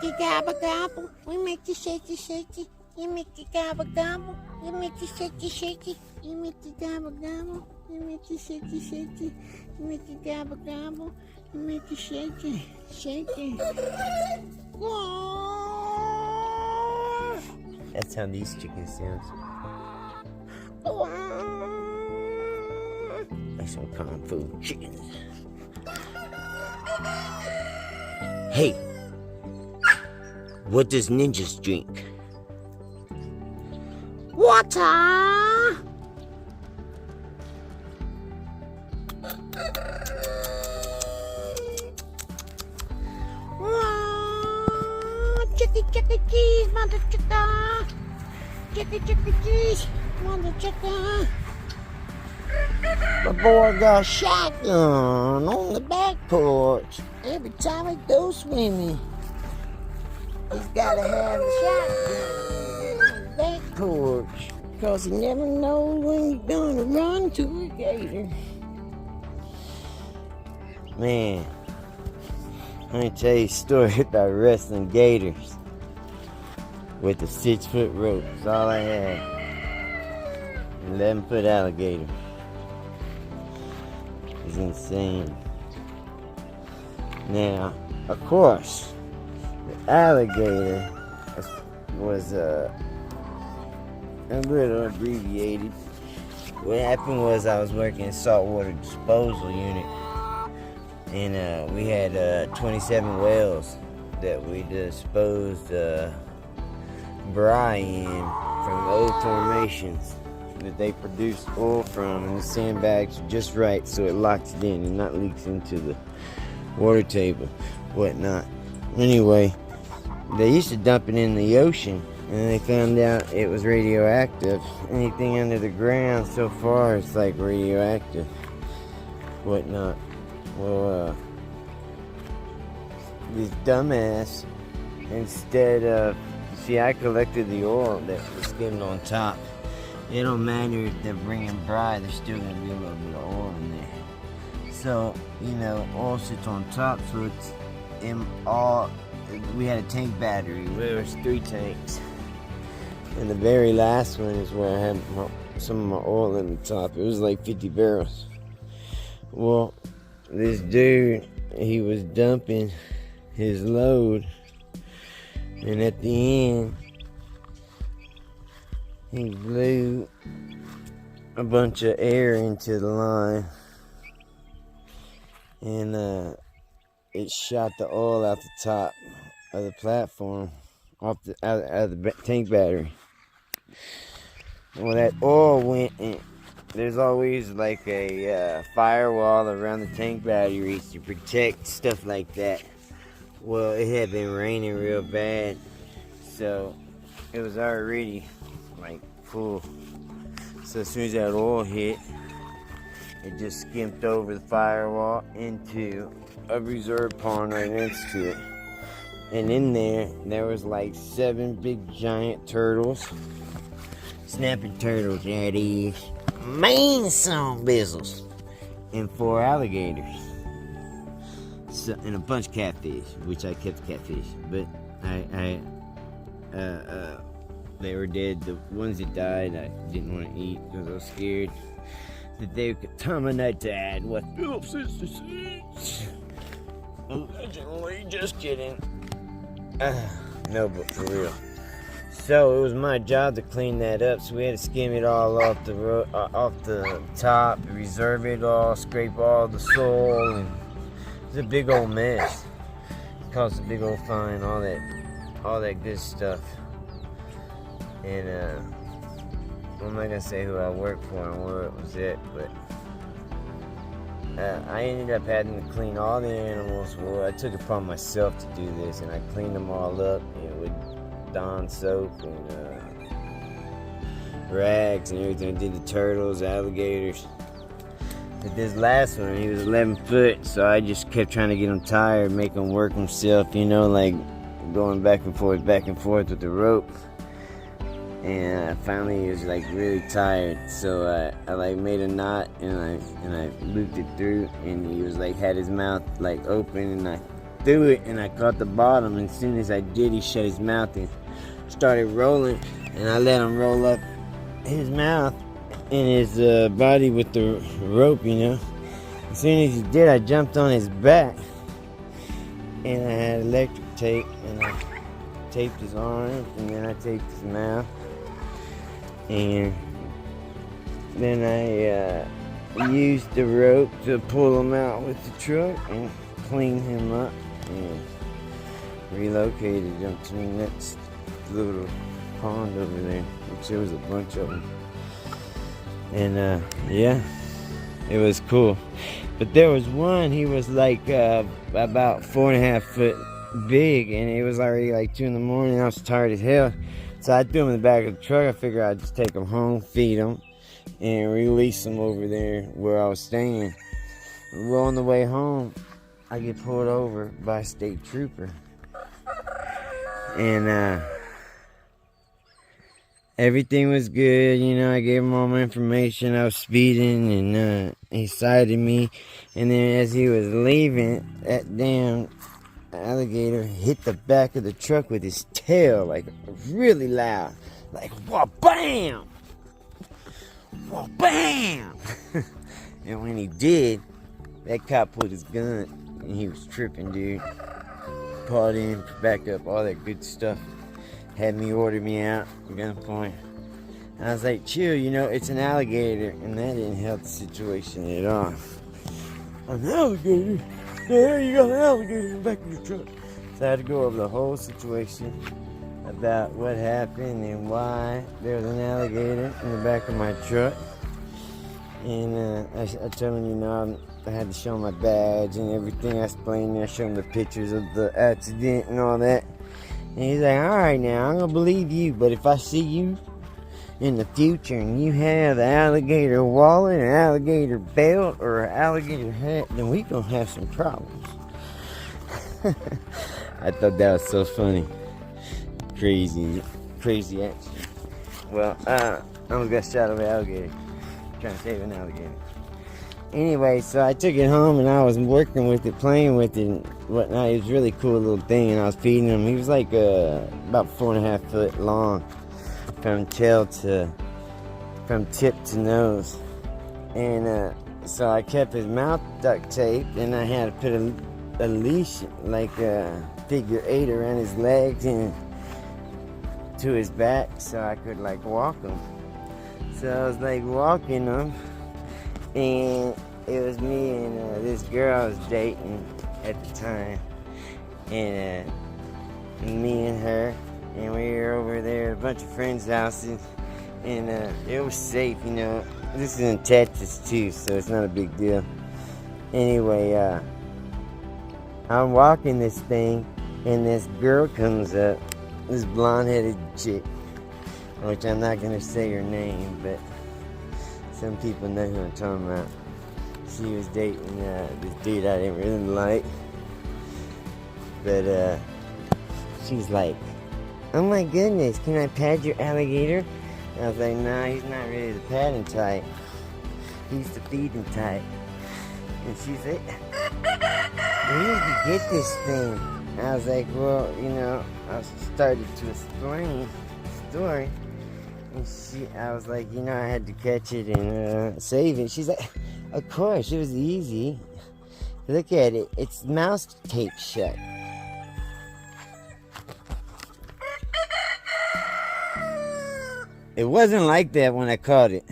you gobble gobble. We make you shaky shaky. You make you gobble gobble. You make you shaky shaky. You make you gobble gobble. You make you shaky shaky. You make you gobble gobble. You make you shaky shaky. That's how these chickens sound. Like some kung fu chickens. Hey, what does ninjas drink? Water. Chicky chicky cheese, mother chicka. Chicky chicky cheese, mother chicka. My boy got a shotgun on the back porch. Every time he goes swimming, he's gotta have a shotgun on the back porch. Cause he never knows when you're gonna run to a gator. Man, let me tell you a story about wrestling gators with a 6-foot rope. That's all I had. 11-foot alligator. It's insane. Now, of course, the alligator was a little abbreviated. What happened was I was working in saltwater disposal unit, and we had 27 whales that we disposed brine in from old formations that they produce oil from, and the sandbags are just right so it locks it in and not leaks into the water table, whatnot. Anyway, they used to dump it in the ocean, and they found out it was radioactive. Anything under the ground so far it's like radioactive, whatnot. Well, this dumbass, instead of, see, I collected the oil that was skimmed on top. It don't matter if they're bringing brine, there's still gonna be a little bit of oil in there. So, you know, oil sits on top, so it's in all. We had a tank battery. There was 3 tanks, and the very last one is where I had some of my oil in the top. It was like 50 barrels. Well, this dude, he was dumping his load, and at the end, he blew a bunch of air into the line, and it shot the oil out the top of the platform, out of the tank battery. Well, that oil went in. There's always like a firewall around the tank batteries to protect stuff like that. Well, it had been raining real bad, so it was already like full. So as soon as that oil hit, it just skimmed over the firewall into a reserve pond right next to it. And in there was like 7 big giant turtles. Snapping turtles, that is. Main song bizzles. And 4 alligators. So, and a bunch of catfish, which I kept catfish. But they were dead. The ones that died, I didn't want to eat because I was scared that they could terminate what Phillips is disease. Allegedly, just kidding. No, but for real. So it was my job to clean that up. So we had to skim it all off the top, reserve it all, scrape all the soil, and it's a big old mess. It caused a big old fine, all that good stuff. And I'm not gonna say who I worked for and where it was at, but I ended up having to clean all the animals. Well, I took it upon myself to do this, and I cleaned them all up, with Dawn soap and rags and everything. I did the turtles, alligators. But this last one, he was 11 foot, so I just kept trying to get him tired, make him work himself, like going back and forth with the rope. And finally he was like really tired, so I like made a knot and I looped it through, and he was like had his mouth like open, and I through it, and I caught the bottom. And as soon as I did, he shut his mouth and started rolling, and I let him roll up his mouth and his body with the rope, you know. As soon as he did, I jumped on his back, and I had electric tape, and I taped his arms, and then I taped his mouth, and then I used the rope to pull him out with the truck and clean him up and relocated him to the next little pond over there, which there was a bunch of them. And yeah, it was cool. But there was one, he was like about 4.5 foot big, and it was already like 2 in the morning. I was tired as hell, so I threw him in the back of the truck. I figured I'd just take him home, feed him, and release him over there where I was staying. Well, on the way home, I get pulled over by a state trooper, and everything was good, you know. I gave him all my information. I was speeding, and he cited me. And then as he was leaving, that damn alligator hit the back of the truck with his tail, like really loud, like wha bam, wha bam. And when he did, that cop pulled his gun, and he was tripping, dude. Pulled in, back up, all that good stuff. Had me order me out, gunpoint. And I was like, chill, you know, it's an alligator. And that didn't help the situation at all. An alligator? Yeah, you got an alligator in the back of your truck. So I had to go over the whole situation about what happened and why there was an alligator in the back of my truck. And I told him, you know, I had to show him my badge and everything. I explained, I showed him the pictures of the accident and all that. And he's like, all right, now, I'm going to believe you, but if I see you in the future and you have an alligator wallet, an alligator belt, or an alligator hat, then we going to have some problems. I thought that was so funny. Crazy action. Well, I almost got shot of an alligator. Trying to save an alligator. Anyway, so I took it home, and I was working with it, playing with it and whatnot. It was a really cool little thing, and I was feeding him. He was like about 4.5 foot long from tip to nose. And so I kept his mouth duct taped, and I had to put a leash, like a figure 8 around his legs and to his back, so I could like walk him. So I was like walking him, and it was me and this girl I was dating at the time, and me and her, and we were over there at a bunch of friends' houses, and it was safe, you know. This is in Texas too, so it's not a big deal. Anyway, I'm walking this thing, and this girl comes up, this blonde-headed chick, which I'm not gonna say her name, but some people know who I'm talking about. She was dating this dude I didn't really like, but she's like, oh my goodness, can I pad your alligator? And I was like, nah, he's not really the padding type, he's the feeding type. And she's like, where did you get this thing? And I was like, well, you know, I started to explain the story. And I was like, you know, I had to catch it and save it. She's like, of course, it was easy. Look at it, it's mouse tape shut. It wasn't like that when I caught it.